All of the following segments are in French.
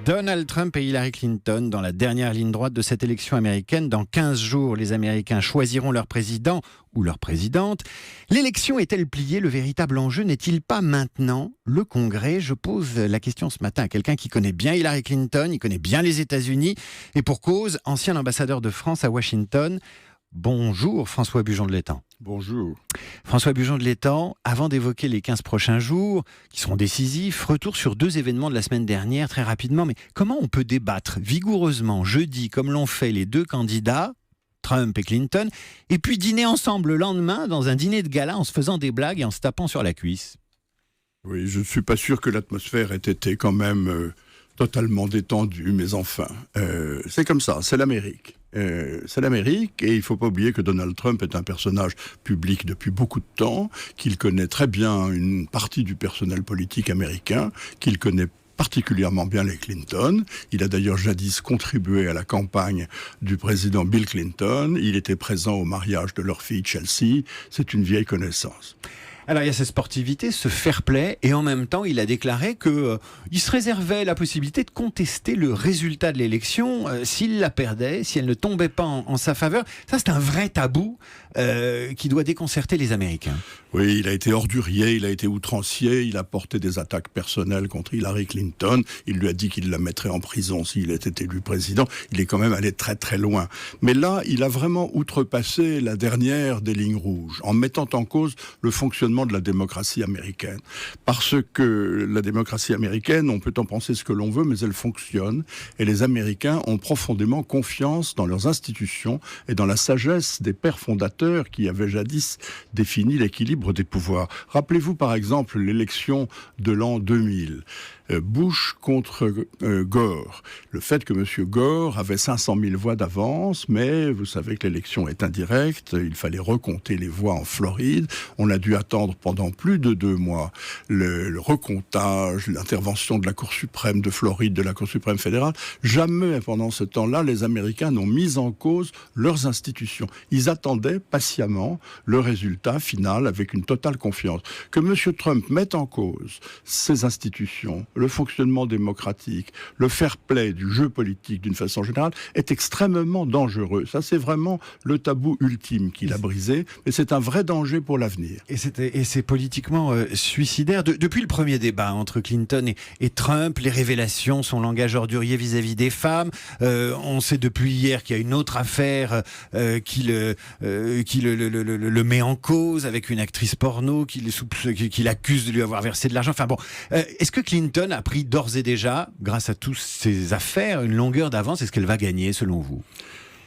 Donald Trump et Hillary Clinton dans la dernière ligne droite de cette élection américaine. Dans 15 jours, les Américains choisiront leur président ou leur présidente. L'élection est-elle pliée? Le véritable enjeu n'est-il pas maintenant le Congrès? Je pose la question ce matin à quelqu'un qui connaît bien Hillary Clinton, il connaît bien les États-Unis et pour cause, ancien ambassadeur de France à Washington. Bonjour François Bujon de l'Étang. Bonjour. François Bujon de l'Étang, avant d'évoquer les 15 prochains jours, qui seront décisifs, retour sur 2 événements de la semaine dernière, très rapidement. Mais comment on peut débattre vigoureusement jeudi, comme l'ont fait les 2 candidats, Trump et Clinton, et puis dîner ensemble le lendemain dans un dîner de gala en se faisant des blagues et en se tapant sur la cuisse? Oui, je ne suis pas sûr que l'atmosphère ait été quand même totalement détendue, mais enfin, c'est comme ça, c'est l'Amérique. C'est l'Amérique et il ne faut pas oublier que Donald Trump est un personnage public depuis beaucoup de temps, qu'il connaît très bien une partie du personnel politique américain, qu'il connaît particulièrement bien les Clinton. Il a d'ailleurs jadis contribué à la campagne du président Bill Clinton. Il était présent au mariage de leur fille Chelsea. C'est une vieille connaissance. Alors il y a cette sportivité, ce fair play, et en même temps il a déclaré qu'il se réservait la possibilité de contester le résultat de l'élection s'il la perdait, si elle ne tombait pas en sa faveur. Ça c'est un vrai tabou qui doit déconcerter les Américains. Oui, il a été ordurier, il a été outrancier, il a porté des attaques personnelles contre Hillary Clinton, il lui a dit qu'il la mettrait en prison s'il était élu président. Il est quand même allé très très loin. Mais là, il a vraiment outrepassé la dernière des lignes rouges, en mettant en cause le fonctionnement de la démocratie américaine. Parce que la démocratie américaine, on peut en penser ce que l'on veut, mais elle fonctionne. Et les Américains ont profondément confiance dans leurs institutions et dans la sagesse des pères fondateurs qui avaient jadis défini l'équilibre des pouvoirs. Rappelez-vous par exemple l'élection de l'an 2000. Bush contre Gore. Le fait que M. Gore avait 500 000 voix d'avance, mais vous savez que l'élection est indirecte, il fallait recompter les voix en Floride. On a dû attendre pendant plus de 2 mois le recomptage, l'intervention de la Cour suprême de Floride, de la Cour suprême fédérale. Jamais pendant ce temps-là, les Américains n'ont mis en cause leurs institutions. Ils attendaient patiemment le résultat final avec une totale confiance. Que M. Trump mette en cause ces institutions, le fonctionnement démocratique, le fair play du jeu politique d'une façon générale est extrêmement dangereux. Ça, c'est vraiment le tabou ultime qu'il a brisé, mais c'est un vrai danger pour l'avenir. Et c'est politiquement suicidaire. Depuis le premier débat entre Clinton et Trump, les révélations, son langage ordurier vis-à-vis des femmes. On sait depuis hier qu'il y a une autre affaire qui le met en cause avec une actrice porno qui l'accuse de lui avoir versé de l'argent. Enfin bon, est-ce que Clinton a pris d'ores et déjà, grâce à toutes ces affaires, une longueur d'avance? Est-ce qu'elle va gagner, selon vous?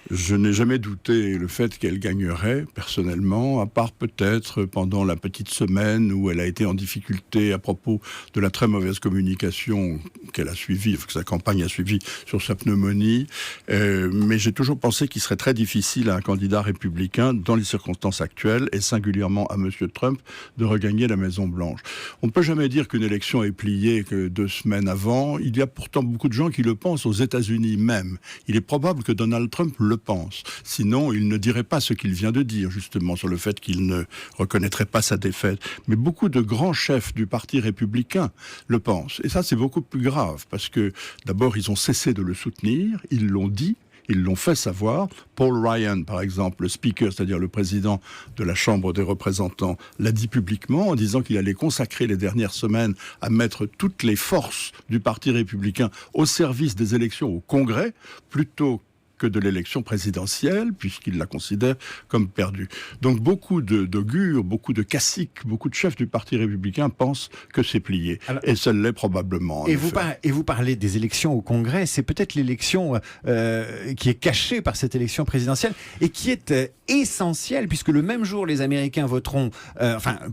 Je n'ai jamais douté le fait qu'elle gagnerait, personnellement, à part peut-être pendant la petite semaine où elle a été en difficulté à propos de la très mauvaise communication qu'elle a suivie, que sa campagne a suivie sur sa pneumonie. Mais j'ai toujours pensé qu'il serait très difficile à un candidat républicain, dans les circonstances actuelles, et singulièrement à M. Trump, de regagner la Maison-Blanche. On ne peut jamais dire qu'une élection est pliée que 2 semaines avant. Il y a pourtant beaucoup de gens qui le pensent aux États-Unis même. Il est probable que Donald Trump le pense. Sinon, il ne dirait pas ce qu'il vient de dire, justement, sur le fait qu'il ne reconnaîtrait pas sa défaite. Mais beaucoup de grands chefs du Parti républicain le pensent. Et ça, c'est beaucoup plus grave, parce que, d'abord, ils ont cessé de le soutenir, ils l'ont dit, ils l'ont fait savoir. Paul Ryan, par exemple, le speaker, c'est-à-dire le président de la Chambre des représentants, l'a dit publiquement en disant qu'il allait consacrer les dernières semaines à mettre toutes les forces du Parti républicain au service des élections au Congrès, plutôt que de l'élection présidentielle, puisqu'il la considère comme perdue. Donc beaucoup d'augures, beaucoup de caciques, beaucoup de chefs du Parti républicain pensent que c'est plié. Alors, et ça l'est probablement. Et vous parlez des élections au Congrès, c'est peut-être l'élection qui est cachée par cette élection présidentielle et qui est essentielle, puisque le même jour, les Américains voteront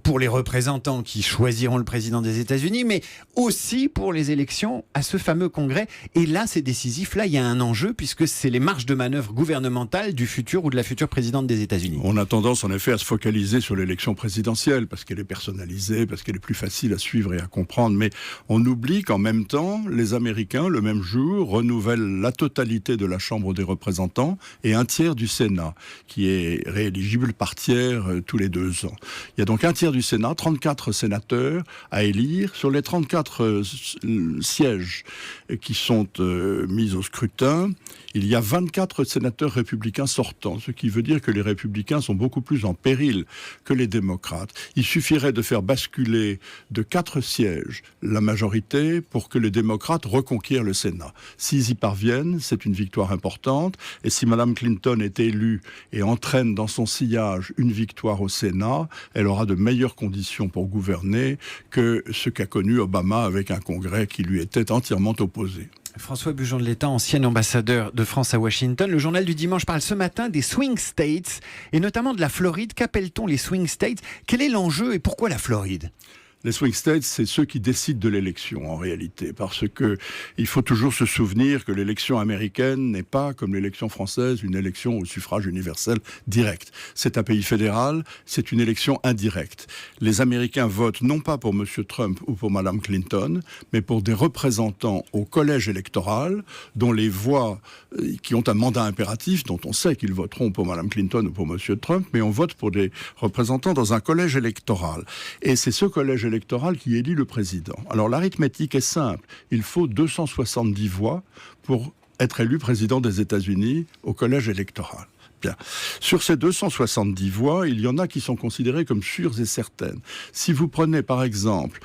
pour les représentants qui choisiront le président des États-Unis, mais aussi pour les élections à ce fameux Congrès. Et là, c'est décisif. Là, il y a un enjeu, puisque c'est les marge de manœuvre gouvernementale du futur ou de la future présidente des États-Unis. On a tendance en effet à se focaliser sur l'élection présidentielle parce qu'elle est personnalisée, parce qu'elle est plus facile à suivre et à comprendre. Mais on oublie qu'en même temps, les Américains, le même jour, renouvellent la totalité de la Chambre des représentants et un tiers du Sénat, qui est rééligible par tiers tous les 2 ans. Il y a donc un tiers du Sénat, 34 sénateurs à élire. Sur les 34 sièges qui sont mis au scrutin, il y a 24 sénateurs républicains sortants, ce qui veut dire que les républicains sont beaucoup plus en péril que les démocrates. Il suffirait de faire basculer de 4 sièges la majorité pour que les démocrates reconquièrent le Sénat. S'ils y parviennent, c'est une victoire importante. Et si Mme Clinton est élue et entraîne dans son sillage une victoire au Sénat, elle aura de meilleures conditions pour gouverner que ce qu'a connu Obama avec un Congrès qui lui était entièrement opposé. François Bujon de l'Étang, ancien ambassadeur de France à Washington. Le journal du dimanche parle ce matin des swing states et notamment de la Floride. Qu'appelle-t-on les swing states ? Quel est l'enjeu et pourquoi la Floride ? Les swing states, c'est ceux qui décident de l'élection en réalité, parce que il faut toujours se souvenir que l'élection américaine n'est pas comme l'élection française, une élection au suffrage universel direct. C'est un pays fédéral, c'est une élection indirecte. Les Américains votent non pas pour M. Trump ou pour Mme Clinton, mais pour des représentants au collège électoral, dont les voix qui ont un mandat impératif, dont on sait qu'ils voteront pour Mme Clinton ou pour M. Trump, mais on vote pour des représentants dans un collège électoral. Et c'est ce collège électoral qui élit le président. Alors l'arithmétique est simple. Il faut 270 voix pour être élu président des États-Unis au collège électoral. Bien. Sur ces 270 voix, il y en a qui sont considérées comme sûres et certaines. Si vous prenez par exemple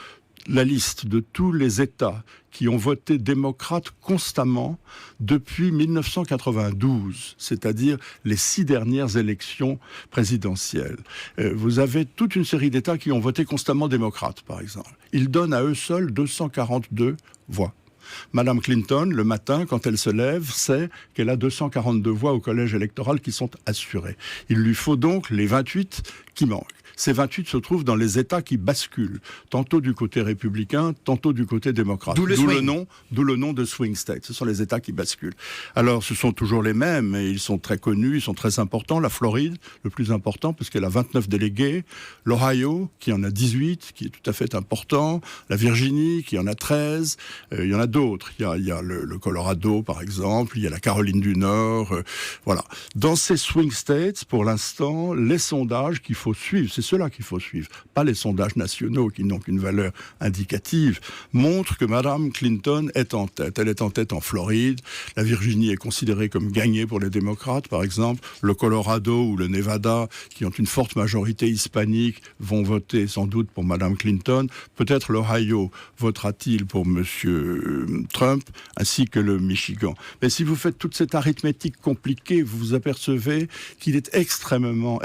la liste de tous les États qui ont voté démocrate constamment depuis 1992, c'est-à-dire les 6 dernières élections présidentielles. Vous avez toute une série d'États qui ont voté constamment démocrate, par exemple. Ils donnent à eux seuls 242 voix. Madame Clinton, le matin, quand elle se lève, sait qu'elle a 242 voix au collège électoral qui sont assurées. Il lui faut donc les 28 qui manquent. Ces 28 se trouvent dans les États qui basculent, tantôt du côté républicain, tantôt du côté démocrate. D'où le nom de swing state. Ce sont les États qui basculent. Alors, ce sont toujours les mêmes, et ils sont très connus, ils sont très importants. La Floride, le plus important, parce qu'elle a 29 délégués. L'Ohio, qui en a 18, qui est tout à fait important. La Virginie, qui en a 13. Il y en a d'autres. Il y a le Colorado, par exemple. Il y a la Caroline du Nord. Voilà. Dans ces swing states, pour l'instant, les sondages qu'il faut suivre, c'est ceux-là qu'il faut suivre, pas les sondages nationaux qui n'ont qu'une valeur indicative, montrent que Mme Clinton est en tête. Elle est en tête en Floride. La Virginie est considérée comme gagnée pour les démocrates, par exemple. Le Colorado ou le Nevada, qui ont une forte majorité hispanique, vont voter sans doute pour Mme Clinton. Peut-être l'Ohio votera-t-il pour M. Trump, ainsi que le Michigan. Mais si vous faites toute cette arithmétique compliquée, vous vous apercevez qu'il est extrêmement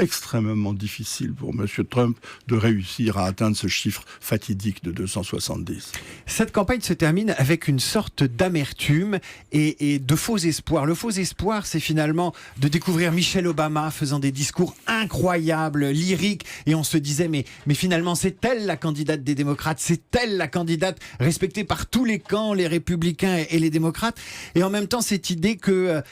difficile pour M. Trump de réussir à atteindre ce chiffre fatidique de 270. Cette campagne se termine avec une sorte d'amertume et de faux espoirs. Le faux espoir, c'est finalement de découvrir Michelle Obama faisant des discours incroyables, lyriques, et on se disait mais finalement c'est elle la candidate des démocrates, c'est elle la candidate respectée par tous les camps, les républicains et les démocrates. Et en même temps, cette idée que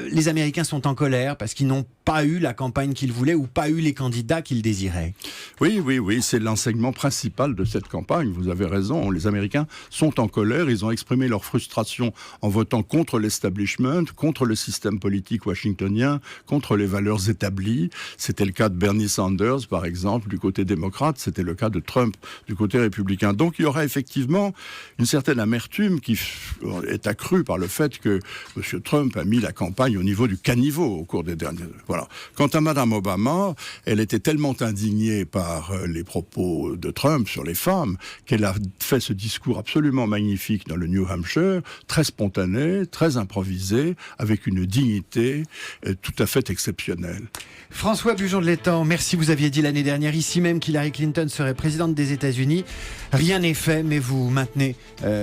les Américains sont en colère parce qu'ils n'ont pas eu la campagne qu'ils voulaient ou pas eu les candidats qu'ils désiraient. Oui, c'est l'enseignement principal de cette campagne. Vous avez raison, les Américains sont en colère, ils ont exprimé leur frustration en votant contre l'establishment, contre le système politique washingtonien, contre les valeurs établies. C'était le cas de Bernie Sanders, par exemple, du côté démocrate, c'était le cas de Trump, du côté républicain. Donc il y aura effectivement une certaine amertume qui est accrue par le fait que M. Trump a mis la campagne au niveau du caniveau au cours des derniers... Voilà. Quant à Mme Obama, elle était tellement indignée par les propos de Trump sur les femmes qu'elle a fait ce discours absolument magnifique dans le New Hampshire, très spontané, très improvisé, avec une dignité tout à fait exceptionnelle. François Bujon de l'Étang, merci. Vous aviez dit l'année dernière ici même qu'Hillary Clinton serait présidente des États-Unis. Rien n'est fait, mais vous maintenez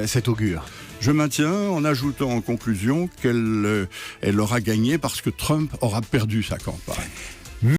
cet augure. Je maintiens en ajoutant en conclusion qu'elle aura gagné parce que Trump aura perdu sa campagne.